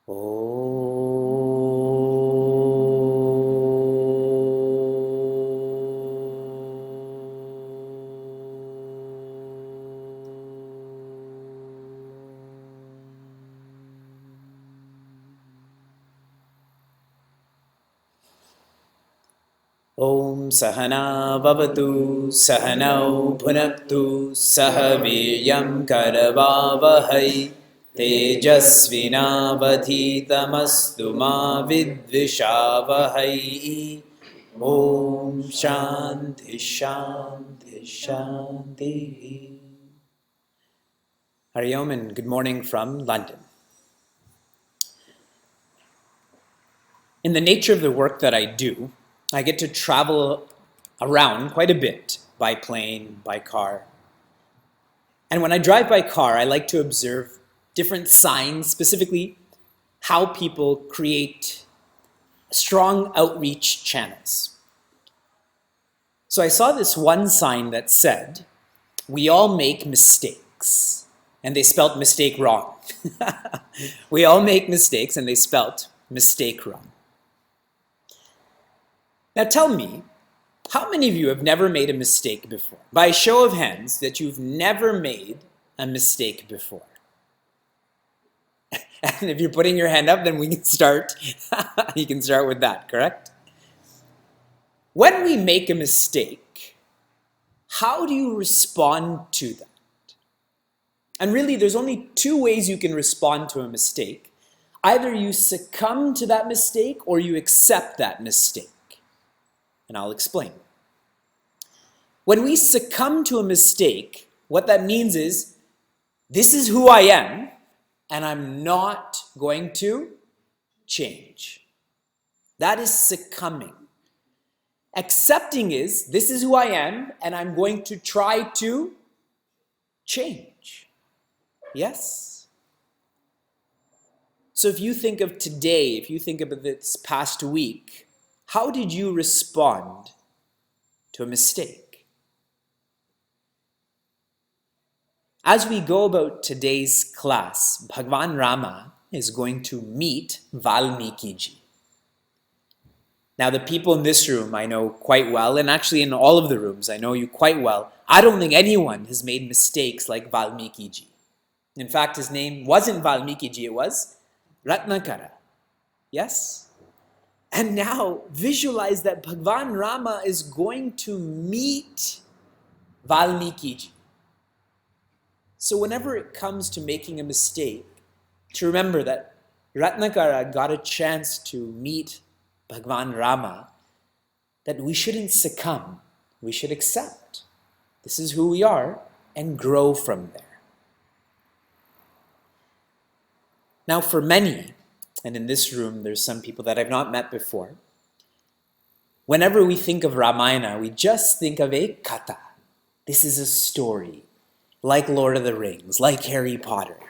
Oh. Om Sahana Vavatu Sahanau Bhunaktu Sahaviryam Karavavahai Tejasvinavadhitamastu ma vidvishavahai. Om Shanti Shanti Shanti. Hari Om and good morning from London. In the nature of the work that I do, I get to travel around quite a bit by plane, by car. And when I drive by car, I like to observe different signs, specifically how people create strong outreach channels. So I saw this one sign that said, "We all make mistakes." And they spelt mistake wrong. We all make mistakes, and they spelt mistake wrong. Now tell me, how many of you have never made a mistake before? By a show of hands, that you've never made a mistake before. And if you're putting your hand up, then we can start. You can start with that, correct? When we make a mistake, how do you respond to that? And really, there's only two ways you can respond to a mistake. Either you succumb to that mistake or you accept that mistake. And I'll explain. When we succumb to a mistake, what that means is, this is who I am, and I'm not going to change. That is succumbing. Accepting is, this is who I am, and I'm going to try to change. Yes? So if you think of today, if you think of this past week, how did you respond to a mistake? As we go about today's class, Bhagwan Rama is going to meet Valmikiji. Now, the people in this room I know quite well, and actually in all of the rooms I know you quite well. I don't think anyone has made mistakes like Valmikiji. In fact, his name wasn't Valmikiji, it was Ratnakara. Yes? And now visualize that Bhagwan Rama is going to meet Valmikiji. So whenever it comes to making a mistake, to remember that Ratnakara got a chance to meet Bhagwan Rama, that we shouldn't succumb, we should accept. This is who we are, and grow from there. Now for many, and in this room there's some people that I've not met before, whenever we think of Ramayana, we just think of a katha. This is a story, like Lord of the Rings, like Harry Potter.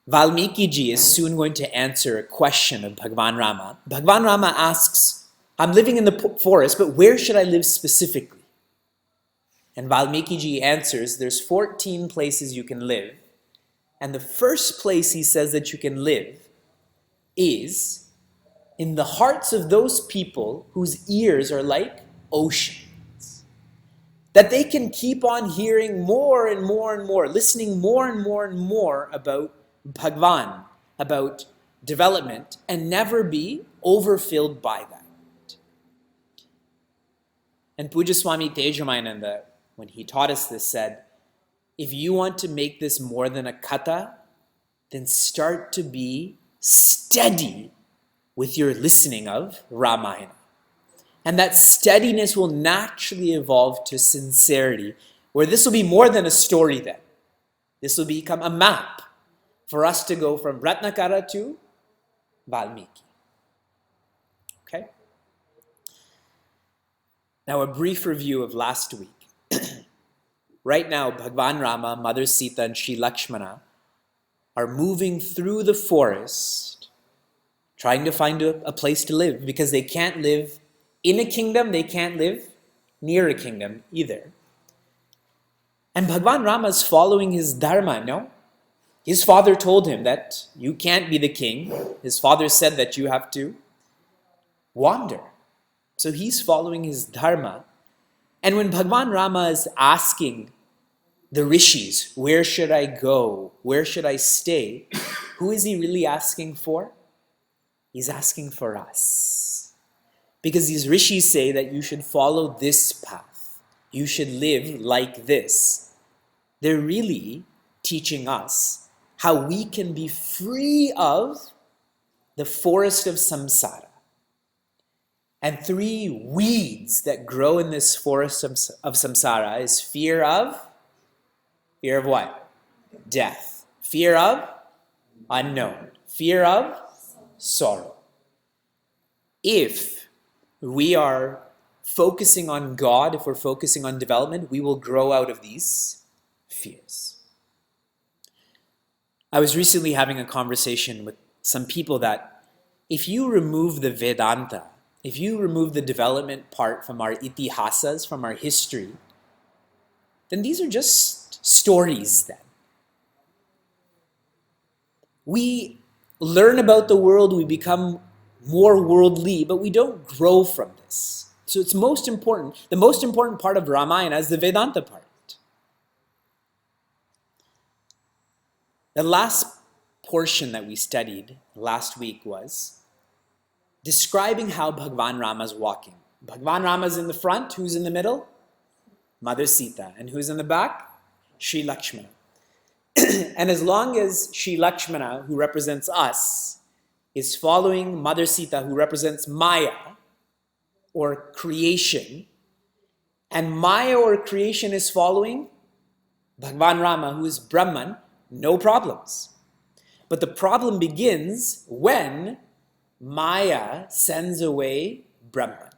Valmikiji is soon going to answer a question of Bhagwan Rama. Bhagwan Rama asks, I'm living in the forest, but where should I live specifically? And Valmikiji answers, there's 14 places you can live. And the first place he says that you can live is in the hearts of those people whose ears are like oceans. That they can keep on hearing more and more and more, listening more and more and more about Bhagwan, about development, and never be overfilled by that. And Puja Swami Tejamananda, when he taught us this, said, if you want to make this more than a katha, then start to be steady with your listening of Ramayana. And that steadiness will naturally evolve to sincerity, where this will be more than a story then. This will become a map for us to go from Ratnakara to Valmiki. Okay? Now a brief review of last week. Right now, Bhagwan Rama, Mother Sita, and Sri Lakshmana are moving through the forest, trying to find a place to live, because they can't live in a kingdom, they can't live near a kingdom either. And Bhagwan Rama is following his dharma, no? His father told him that you can't be the king. His father said that you have to wander. So he's following his dharma. And when Bhagwan Rama is asking the rishis, where should I go? Where should I stay? Who is he really asking for? He's asking for us. Because these rishis say that you should follow this path. You should live like this. They're really teaching us how we can be free of the forest of samsara. And three weeds that grow in this forest of samsara is fear of what? Death. Fear of unknown. Fear of sorrow. If we are focusing on God, if we're focusing on development, we will grow out of these fears. I was recently having a conversation with some people that if you remove the Vedanta, if you remove the development part from our itihasas, from our history, then these are just stories then. We learn about the world, we become more worldly, but we don't grow from this. So it's most important. The most important part of Ramayana is the Vedanta part. The last portion that we studied last week was describing how Bhagwan Rama is walking. Bhagwan Rama is in the front. Who's in the middle? Mother Sita. And who's in the back? Sri Lakshmana. And as long as Sri Lakshmana, who represents us, is following Mother Sita, who represents Maya, or creation, and Maya or creation is following Bhagwan Rama, who is Brahman, no problems. But the problem begins when Maya sends away Brahman.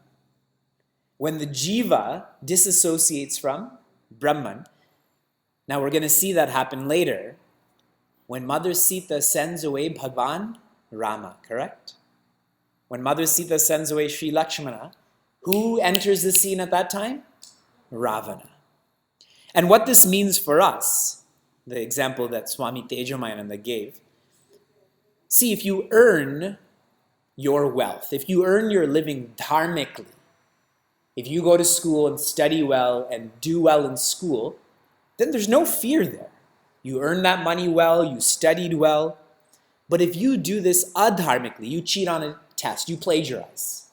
When the jiva disassociates from Brahman. Now we're going to see that happen later. When Mother Sita sends away Bhagwan Rama, correct? When Mother Sita sends away Sri Lakshmana, who enters the scene at that time? Ravana. And what this means for us, the example that Swami Tejomayananda gave, see, if you earn your wealth, if you earn your living dharmically, if you go to school and study well and do well in school, then there's no fear there. You earn that money well, you studied well. But if you do this adharmically, you cheat on a test, you plagiarize,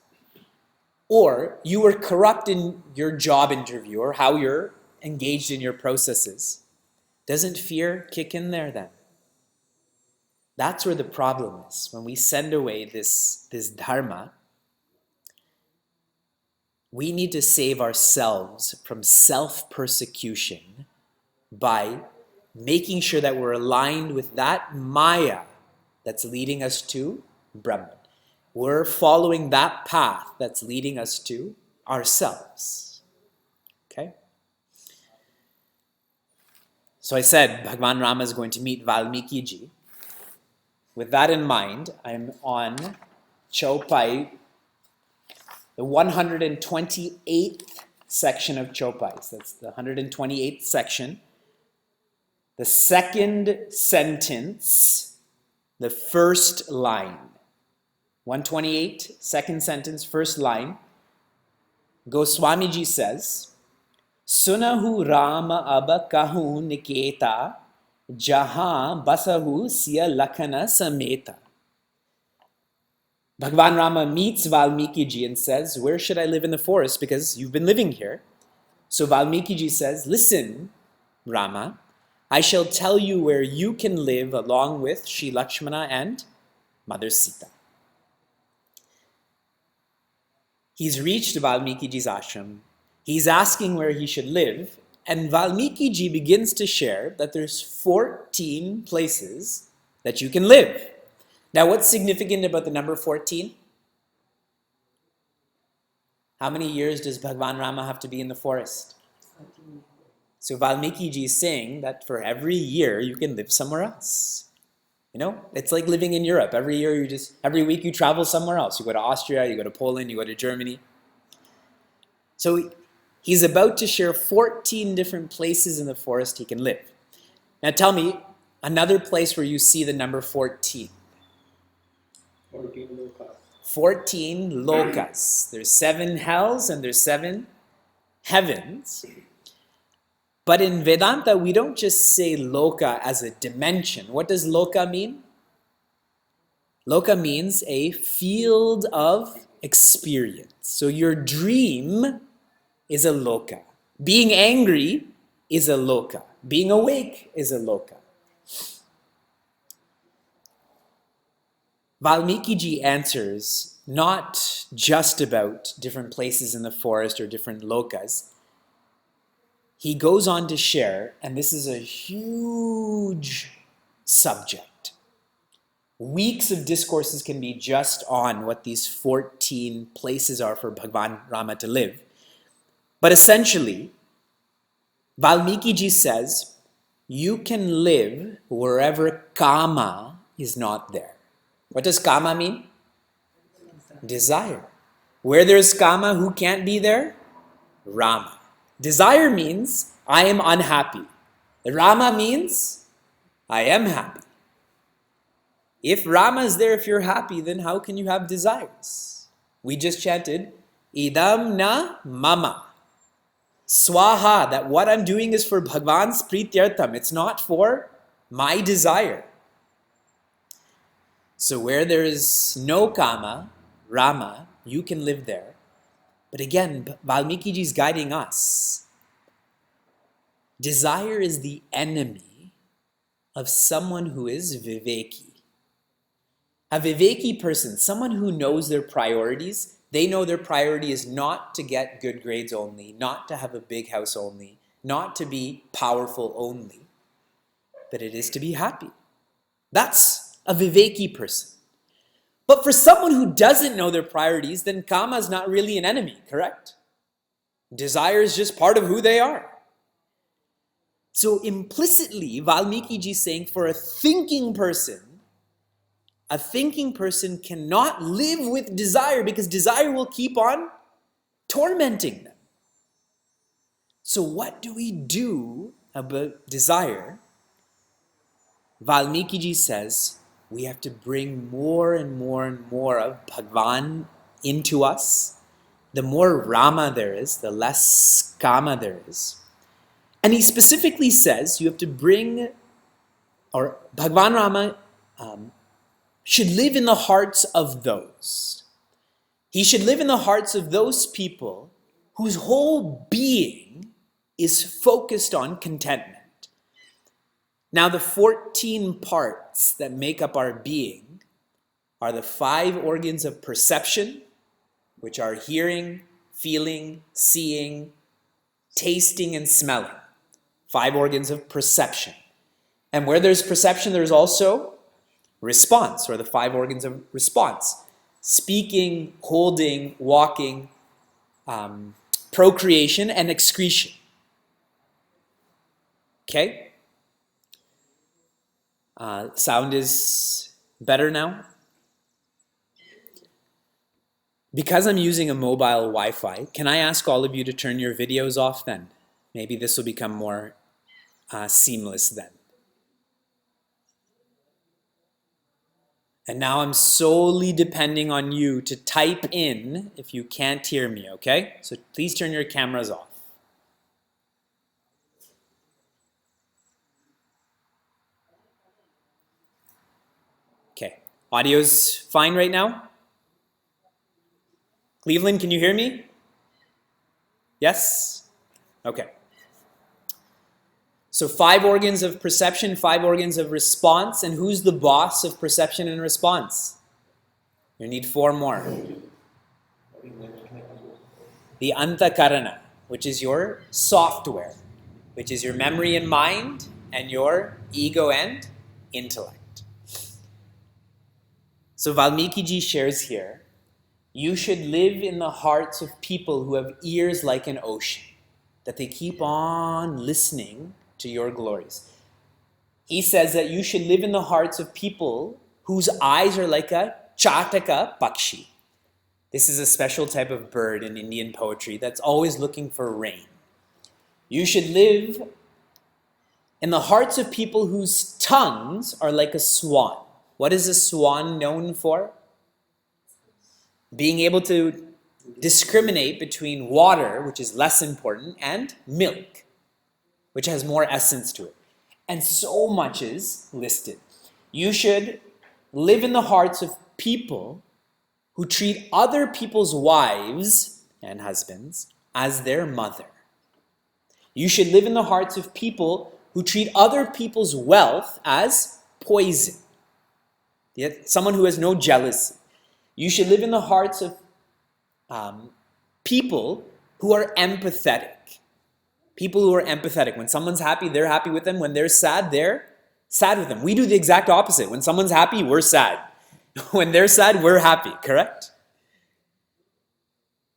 or you were corrupt in your job interview or how you're engaged in your processes, doesn't fear kick in there then? That's where the problem is. When we send away this dharma, we need to save ourselves from self-persecution by making sure that we're aligned with that Maya that's leading us to Brahman. We're following that path that's leading us to ourselves. Okay? So I said Bhagwan Rama is going to meet Valmiki-ji. With that in mind, I'm on Chaupai, the 128th section of Chaupais. That's the 128th section. The second sentence, the first line. 128, second sentence, first line. Goswamiji says, Sunahu Rama Abba Kahu Niketa Jahan Basahu Siya Lakhana Sameta. Bhagwan Rama meets Valmiki-ji and says, where should I live in the forest? Because you've been living here. So Valmiki-ji says, listen, Rama, I shall tell you where you can live along with Sri Lakshmana and Mother Sita. He's reached Valmiki-ji's ashram. He's asking where he should live. And Valmiki-ji begins to share that there's 14 places that you can live. Now, what's significant about the number 14? How many years does Bhagwan Rama have to be in the forest? 14. So Valmiki-ji is saying that for every year, you can live somewhere else. You know, it's like living in Europe. Every year, every week you travel somewhere else. You go to Austria, you go to Poland, you go to Germany. So he's about to share 14 different places in the forest he can live. Now tell me, Another place where you see the number 14. 14 lokas. 14 lokas. There's 7 hells and there's 7 heavens. But in Vedanta, we don't just say loka as a dimension. What does loka mean? Loka means a field of experience. So your dream is a loka. Being angry is a loka. Being awake is a loka. Valmiki answers not just about different places in the forest or different lokas. He goes on to share, and this is a huge subject. Weeks of discourses can be just on what these 14 places are for Bhagwan Rama to live. But essentially, Valmiki says, you can live wherever kama is not there. What does kama mean? Desire. Where there's kama, who can't be there? Rama. Desire means I am unhappy. Rama means I am happy. If Rama is there, if you're happy, then how can you have desires? We just chanted, idam na mama. Swaha, that what I'm doing is for Bhagwan's prityartham. It's not for my desire. So where there is no kama, Rama, you can live there. But again, Valmiki is guiding us. Desire is the enemy of someone who is Vivekji. A Vivekji person, someone who knows their priorities, they know their priority is not to get good grades only, not to have a big house only, not to be powerful only, but it is to be happy. That's a Vivekji person. But for someone who doesn't know their priorities, then kama is not really an enemy, correct? Desire is just part of who they are. So implicitly, Valmiki is saying for a thinking person cannot live with desire because desire will keep on tormenting them. So what do we do about desire? Valmiki says we have to bring more and more and more of Bhagwan into us. The more Rama there is, the less kama there is. And he specifically says you have to bring, or Bhagwan Rama should live in the hearts of those. He should live in the hearts of those people whose whole being is focused on contentment. Now, the 14 parts that make up our being are the 5 organs of perception, which are hearing, feeling, seeing, tasting, and smelling. 5 organs of perception. And where there's perception, there's also response, or the 5 organs of response. Speaking, holding, walking, procreation, and excretion. Okay? Sound is better now? Because I'm using a mobile Wi-Fi, can I ask all of you to turn your videos off then? Maybe this will become more seamless then. And now I'm solely depending on you to type in if you can't hear me, okay? So please turn your cameras off. Okay, audio's fine right now? Cleveland, can you hear me? Yes? Okay. So 5 organs of perception, 5 organs of response, and who's the boss of perception and response? You need 4 more. The antakarana, which is your software, which is your memory and mind, and your ego and intellect. So Valmiki shares here, you should live in the hearts of people who have ears like an ocean, that they keep on listening to your glories. He says that you should live in the hearts of people whose eyes are like a chataka pakshi. This is a special type of bird in Indian poetry that's always looking for rain. You should live in the hearts of people whose tongues are like a swan. What is a swan known for? Being able to discriminate between water, which is less important, and milk, which has more essence to it. And so much is listed. You should live in the hearts of people who treat other people's wives and husbands as their mother. You should live in the hearts of people who treat other people's wealth as poison. Yet someone who has no jealousy. You should live in the hearts of people who are empathetic. People who are empathetic. When someone's happy, they're happy with them. When they're sad with them. We do the exact opposite. When someone's happy, we're sad. When they're sad, we're happy, correct?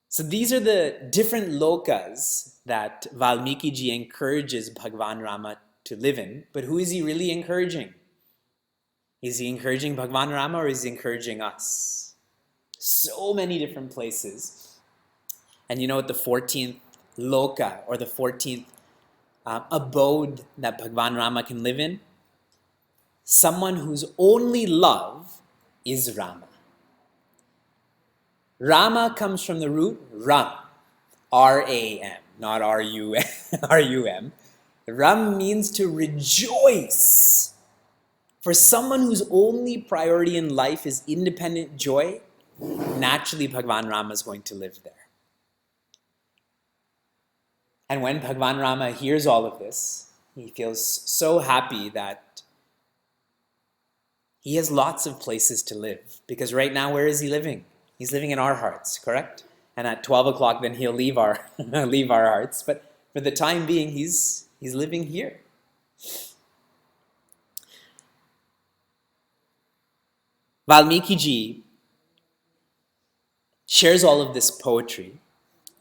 So these are the different lokas that Valmiki ji encourages Bhagwan Rama to live in. But who is he really encouraging? Is he encouraging Bhagwan Rama or is he encouraging us? So many different places. And you know what the 14th loka or the 14th abode that Bhagwan Rama can live in? Someone whose only love is Rama. Rama comes from the root Ram, R-A-M, not R-U-M. R-U-M. Ram means to rejoice. For someone whose only priority in life is independent joy, naturally Bhagwan Rama is going to live there. And when Bhagwan Rama hears all of this, he feels so happy that he has lots of places to live. Because right now, where is he living? He's living in our hearts, correct? And at 12 o'clock, then he'll leave our leave our hearts. But for the time being, he's living here. Valmiki ji shares all of this poetry,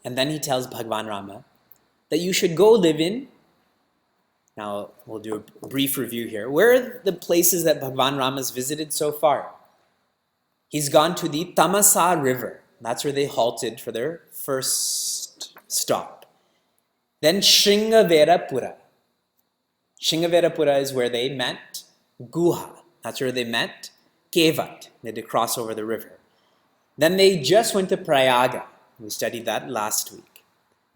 and then he tells Bhagwan Rama that you should go live in. Now, we'll do a brief review here. Where are the places that Bhagwan Rama has visited so far? He's gone to the Tamasa River. That's where they halted for their first stop. Then Shringaverapura. Shringaverapura is where they met Guha. That's where they met Kevat. They had to cross over the river. Then they just went to Prayaga. We studied that last week.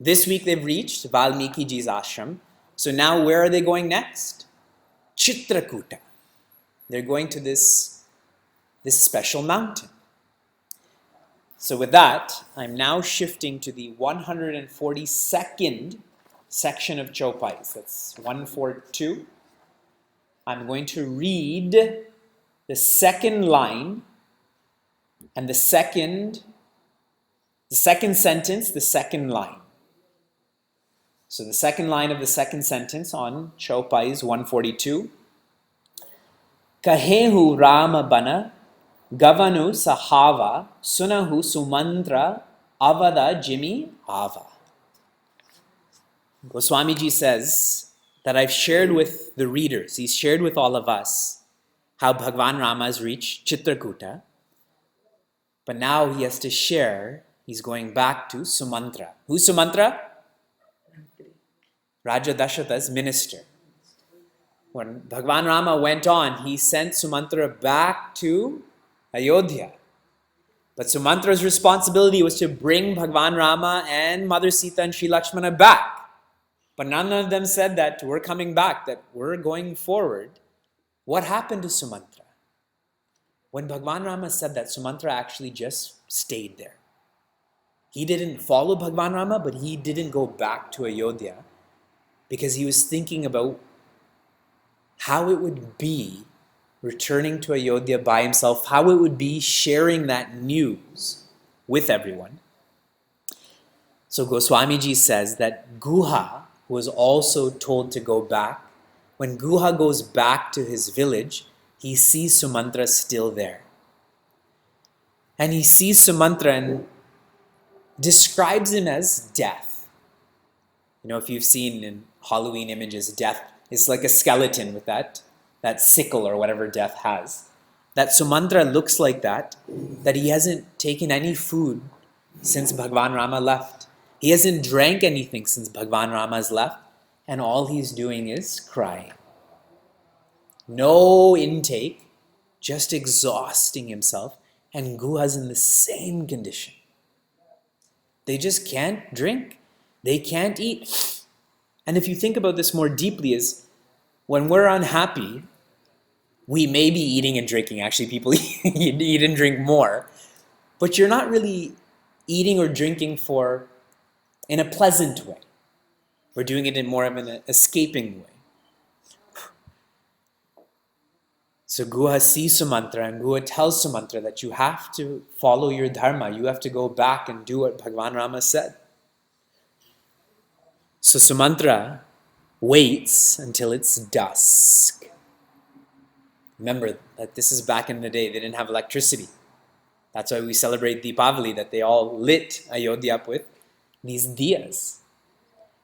This week they've reached Valmiki ji's ashram. So now where are they going next? Chitrakuta. They're going to this special mountain. So with that, I'm now shifting to the 142nd section of Chopais. That's 142. I'm going to read the second line and the second sentence, the second line. So the second line of the second sentence on Chopais 142. Kahehu Rama Bana Gavanu Sahava Sunahu Sumantra Avada Jimmy Ava. Goswamiji says that I've shared with the readers, he's shared with all of us how Bhagwan Rama has reached Chitrakuta. But now he has to share, he's going back to Sumantra. Who's Sumantra? Raja Dashatha's minister. When Bhagwan Rama went on, he sent Sumantra back to Ayodhya. But Sumantra's responsibility was to bring Bhagwan Rama and Mother Sita and Sri Lakshmana back. But none of them said that we're coming back, that we're going forward. What happened to Sumantra? When Bhagwan Rama said that, Sumantra actually just stayed there. He didn't follow Bhagwan Rama, but he didn't go back to Ayodhya because he was thinking about how it would be returning to Ayodhya by himself, how it would be sharing that news with everyone. So Goswamiji says that Guha was also told to go back. When Guha goes back to his village, he sees Sumantra still there. And he sees Sumantra and describes him as death. You know, if you've seen in Halloween images, death is like a skeleton with that sickle or whatever death has. That Sumantra looks like that he hasn't taken any food since Bhagwan Rama left. He hasn't drank anything since Bhagwan Rama has left, and all he's doing is crying. no intake, just exhausting himself, and Guha's in the same condition. They just can't drink. They can't eat. And if you think about this more deeply, is when we're unhappy, we may be eating and drinking. Actually, people eat and drink more. But you're not really eating or drinking in a pleasant way. We're doing it in more of an escaping way. So Guha sees Sumantra, and Guha tells Sumantra that you have to follow your dharma. You have to go back and do what Bhagwan Rama said. So Sumantra waits until it's dusk. Remember that this is back in the day. They didn't have electricity. That's why we celebrate Deepavali, that they all lit Ayodhya up with these diyas.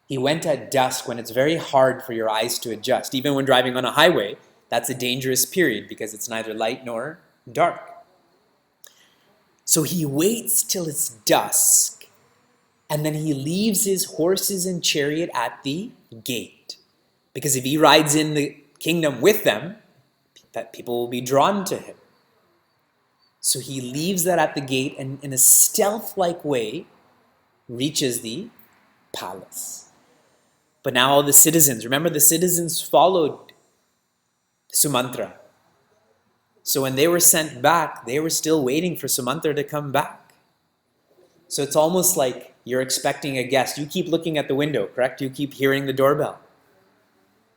He went at dusk when it's very hard for your eyes to adjust. Even when driving on a highway, that's a dangerous period because it's neither light nor dark. So he waits till it's dusk, and then he leaves his horses and chariot at the gate. Because if he rides in the kingdom with them, that people will be drawn to him. So he leaves that at the gate and in a stealth-like way reaches the palace. But now all the citizens, remember the citizens followed Sumantra. So when they were sent back, they were still waiting for Sumantra to come back. So it's almost like you're expecting a guest. You keep looking at the window, correct? You keep hearing the doorbell.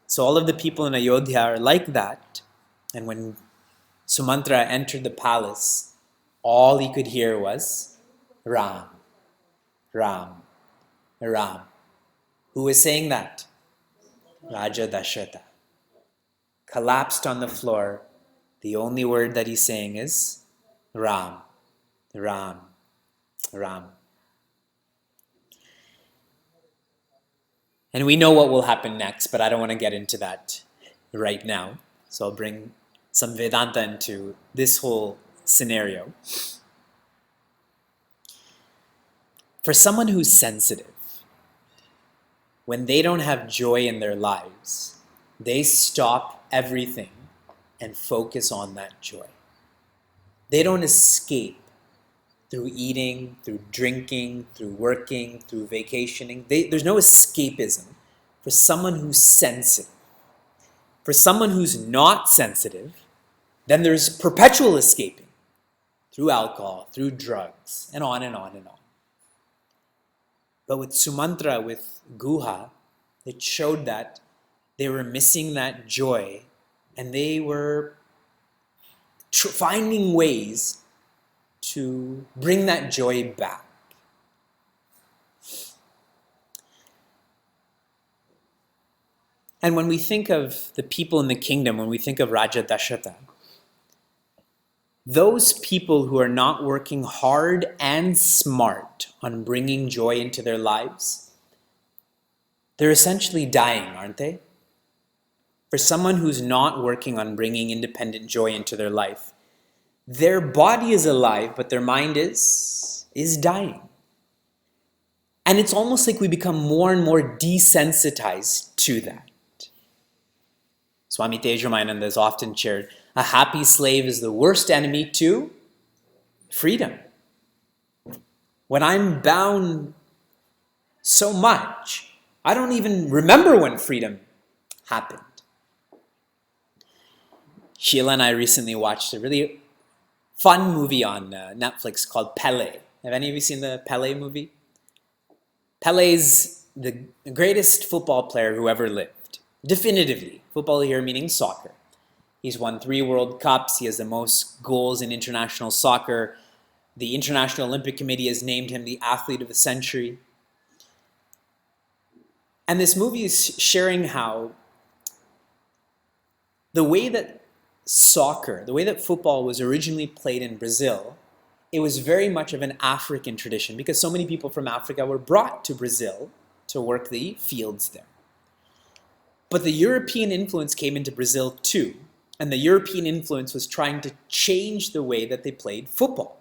So all of the people in Ayodhya are like that. And when Sumantra entered the palace, all he could hear was Ram, Ram, Ram. Who was saying that? Raja Dasharatha. Collapsed on the floor. The only word that he's saying is Ram, Ram, Ram. And we know what will happen next, but I don't want to get into that right now. So I'll bring some Vedanta into this whole scenario. For someone who's sensitive, when they don't have joy in their lives, they stop everything and focus on that joy. They don't escape through eating, through drinking, through working, through vacationing. There's no escapism for someone who's sensitive. For someone who's not sensitive, then there's perpetual escaping through alcohol, through drugs, and on and on and on. But with Sumantra, with Guha, it showed that they were missing that joy, and they were finding ways to bring that joy back. And when we think of the people in the kingdom, when we think of Raja Dasharatha, those people who are not working hard and smart on bringing joy into their lives, they're essentially dying, aren't they? For someone who's not working on bringing independent joy into their life, their body is alive, but their mind is dying. And it's almost like we become more and more desensitized to that. Swami Tejamananda has often shared, a happy slave is the worst enemy to freedom. When I'm bound so much, I don't even remember when freedom happened. Sheila and I recently watched a really fun movie on Netflix called Pele. Have any of you seen the Pele movie? Pele's the greatest football player who ever lived. Definitively. Football here meaning soccer. He's won 3 World Cups. He has the most goals in international soccer. The International Olympic Committee has named him the Athlete of the Century. And this movie is sharing how the way that soccer, the way that football was originally played in Brazil, it was very much of an African tradition because so many people from Africa were brought to Brazil to work the fields there. But the European influence came into Brazil too, and the European influence was trying to change the way that they played football.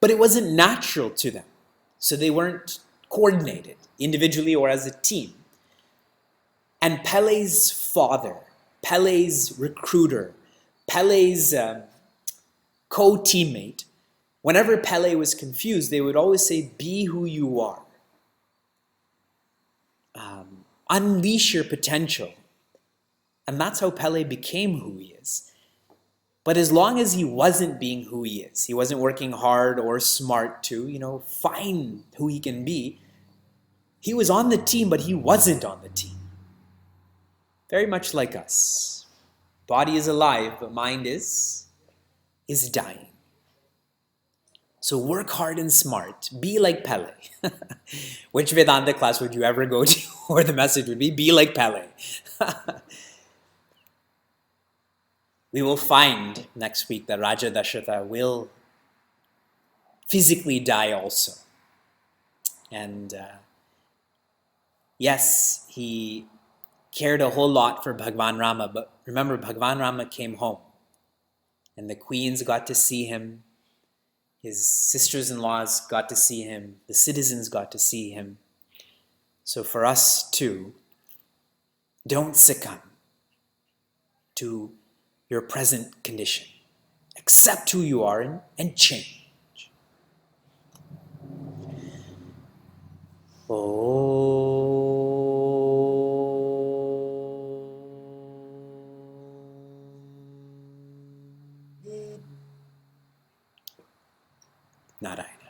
But it wasn't natural to them, so they weren't coordinated individually or as a team. And Pele's father Pele's recruiter, Pele's co-teammate, whenever Pele was confused, they would always say, be who you are. Unleash your potential. And that's how Pele became who he is. But as long as he wasn't being who he is, he wasn't working hard or smart to, find who he can be, he was on the team, but he wasn't on the team. Very much like us. Body is alive, but mind is dying. So work hard and smart. Be like Pele. Which Vedanta class would you ever go to where the message would be like Pele? We will find next week that Raja Dasharatha will physically die also. And yes, he cared a whole lot for Bhagwan Rama, but remember, Bhagwan Rama came home and the queens got to see him, his sisters-in-laws got to see him, the citizens got to see him. So for us too, don't succumb to your present condition. Accept who you are and change. Narayana.